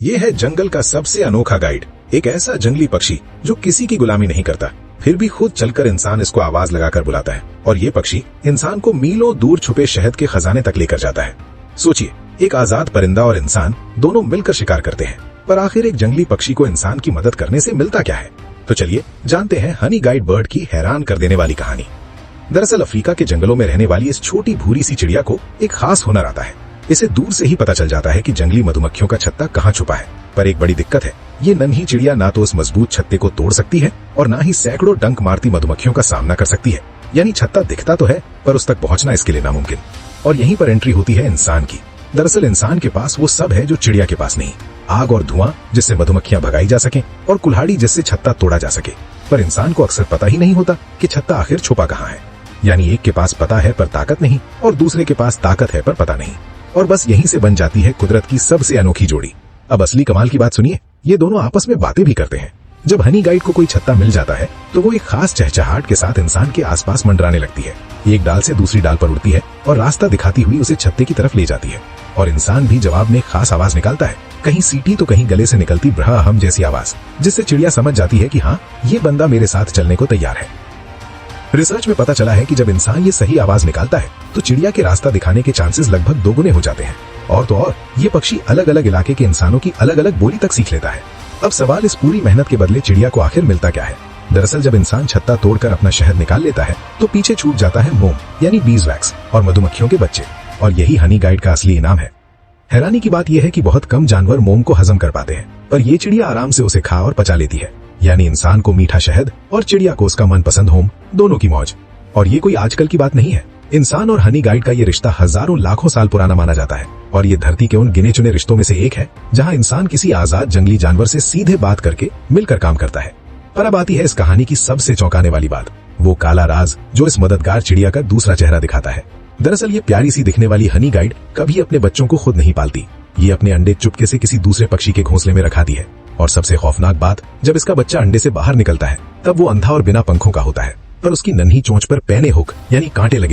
ये है जंगल का सबसे अनोखा गाइड, एक ऐसा जंगली पक्षी जो किसी की गुलामी नहीं करता, फिर भी खुद चलकर इंसान इसको आवाज लगाकर बुलाता है। और ये पक्षी इंसान को मीलों दूर छुपे शहद के खजाने तक लेकर जाता है। सोचिए, एक आजाद परिंदा और इंसान दोनों मिलकर शिकार करते हैं, पर आखिर एक जंगली पक्षी को इंसान की मदद करने से मिलता क्या है? तो चलिए जानते हैं हनी गाइड बर्ड की हैरान कर देने वाली कहानी। दरअसल अफ्रीका के जंगलों में रहने वाली इस छोटी भूरी सी चिड़िया को एक खास हुनर आता है। इसे दूर से ही पता चल जाता है कि जंगली मधुमक्खियों का छत्ता कहाँ छुपा है। पर एक बड़ी दिक्कत है, ये नन्ही चिड़िया ना तो उस मजबूत छत्ते को तोड़ सकती है और ना ही सैकड़ों डंक मारती मधुमक्खियों का सामना कर सकती है। यानी छत्ता दिखता तो है, पर उस तक पहुंचना इसके लिए नामुमकिन। और यहीं पर एंट्री होती है इंसान की। दरअसल इंसान के पास वो सब है जो चिड़िया के पास नहीं, आग और धुआं जिससे मधुमक्खियां भगाई जा सके और कुल्हाड़ी जिससे छत्ता तोड़ा जा सके। पर इंसान को अक्सर पता ही नहीं होता कि छत्ता आखिर छुपा कहाँ है। यानी एक के पास पता है पर ताकत नहीं, और दूसरे के पास ताकत है पर पता नहीं। और बस यहीं से बन जाती है कुदरत की सबसे अनोखी जोड़ी। अब असली कमाल की बात सुनिए, ये दोनों आपस में बातें भी करते हैं। जब हनी गाइड को कोई छत्ता मिल जाता है तो वो एक खास चहचहाट के साथ इंसान के आसपास मंडराने लगती है। एक डाल से दूसरी डाल पर उड़ती है और रास्ता दिखाती हुई उसे छत्ते की तरफ ले जाती है। और इंसान भी जवाब में खास आवाज निकालता है, कहीं सीटी तो कहीं गले से निकलती ब्रह-हम जैसी आवाज, जिससे चिड़िया समझ जाती है कि हाँ, ये बंदा मेरे साथ चलने को तैयार है। रिसर्च में पता चला है कि जब इंसान ये सही आवाज निकालता है तो चिड़िया के रास्ता दिखाने के चांसेस लगभग दोगुने हो जाते हैं। और तो और ये पक्षी अलग अलग इलाके के इंसानों की अलग अलग बोली तक सीख लेता है। अब सवाल, इस पूरी मेहनत के बदले चिड़िया को आखिर मिलता क्या है? दरअसल जब इंसान छत्ता तोड़कर अपना शहद निकाल लेता है तो पीछे छूट जाता है मोम यानी बीज वैक्स और मधुमक्खियों के बच्चे, और यही हनी गाइड का असली इनाम है। हैरानी की बात यह है कि बहुत कम जानवर मोम को हजम कर पाते हैं, पर यह चिड़िया आराम से उसे खा और पचा लेती है। यानी इंसान को मीठा शहद और चिड़िया को उसका मनपसंद होम, दोनों की मौज। और ये कोई आजकल की बात नहीं है। इंसान और हनी गाइड का ये रिश्ता हजारों लाखों साल पुराना माना जाता है। और ये धरती के उन गिने चुने रिश्तों में से एक है जहाँ इंसान किसी आजाद जंगली जानवर से सीधे बात करके मिलकर काम करता है। पर अब आती है इस कहानी की सबसे चौंकाने वाली बात, वो काला राज जो इस मददगार चिड़िया का दूसरा चेहरा दिखाता है। दरअसल ये प्यारी सी दिखने वाली हनी गाइड कभी अपने बच्चों को खुद नहीं पालती। ये अपने अंडे चुपके से किसी दूसरे पक्षी के घोंसले में रखाती है। और सबसे खौफनाक बात, जब इसका बच्चा अंडे से बाहर निकलता है तब वो अंधा और बिना पंखों का होता है, पर उसकी नन्ही चोंच पर पैने हुक यानी कांटे लगे